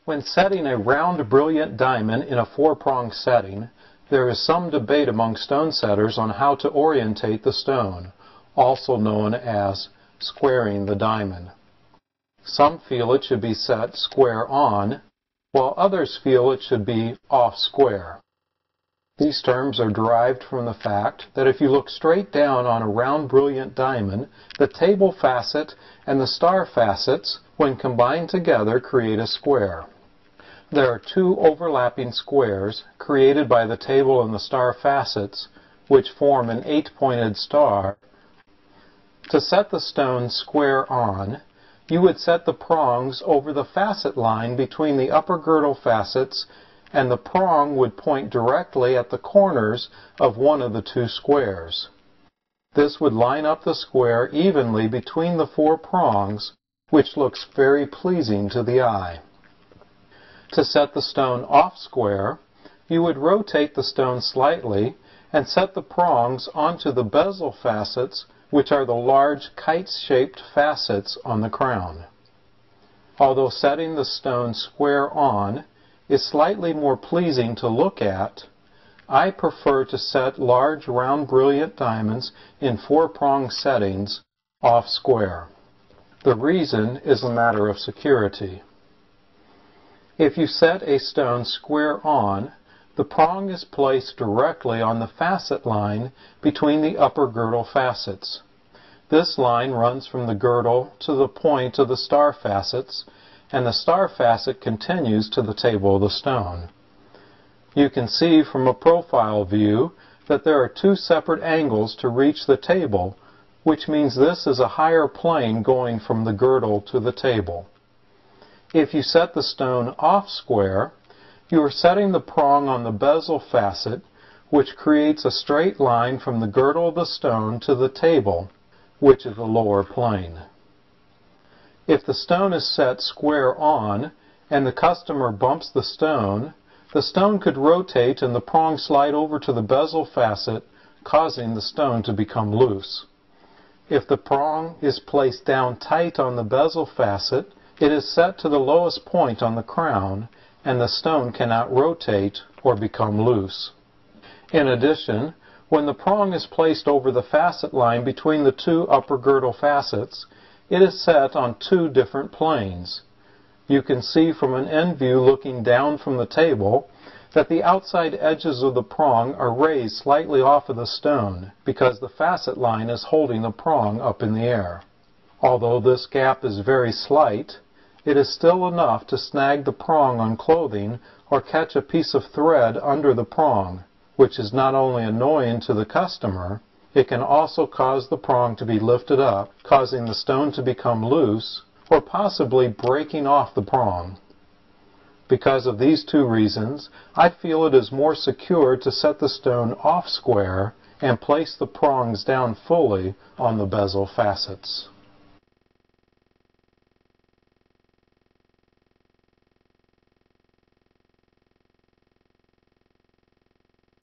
When setting a round brilliant diamond in a four-prong setting, there is some debate among stone setters on how to orientate the stone, also known as squaring the diamond. Some feel it should be set square on, while others feel it should be off square. These terms are derived from the fact that if you look straight down on a round brilliant diamond, the table facet and the star facets, when combined together, create a square. There are two overlapping squares created by the table and the star facets, which form an 8-pointed star. To set the stone square on, you would set the prongs over the facet line between the upper girdle facets, and the prong would point directly at the corners of one of the two squares. This would line up the square evenly between the four prongs, which looks very pleasing to the eye. To set the stone off square, you would rotate the stone slightly and set the prongs onto the bezel facets, which are the large kite-shaped facets on the crown. Although setting the stone square on is slightly more pleasing to look at, I prefer to set large round brilliant diamonds in four-prong settings off square. The reason is a matter of security. If you set a stone square on, the prong is placed directly on the facet line between the upper girdle facets. This line runs from the girdle to the point of the star facets, and the star facet continues to the table of the stone. You can see from a profile view that there are two separate angles to reach the table, which means this is a higher plane going from the girdle to the table. If you set the stone off square, you are setting the prong on the bezel facet, which creates a straight line from the girdle of the stone to the table, which is the lower plane. If the stone is set square on and the customer bumps the stone could rotate and the prong slide over to the bezel facet, causing the stone to become loose. If the prong is placed down tight on the bezel facet, it is set to the lowest point on the crown, and the stone cannot rotate or become loose. In addition, when the prong is placed over the facet line between the two upper girdle facets, it is set on two different planes. You can see from an end view looking down from the table that the outside edges of the prong are raised slightly off of the stone because the facet line is holding the prong up in the air. Although this gap is very slight, it is still enough to snag the prong on clothing or catch a piece of thread under the prong, which is not only annoying to the customer, it can also cause the prong to be lifted up, causing the stone to become loose, or possibly breaking off the prong. Because of these two reasons, I feel it is more secure to set the stone off square and place the prongs down fully on the bezel facets.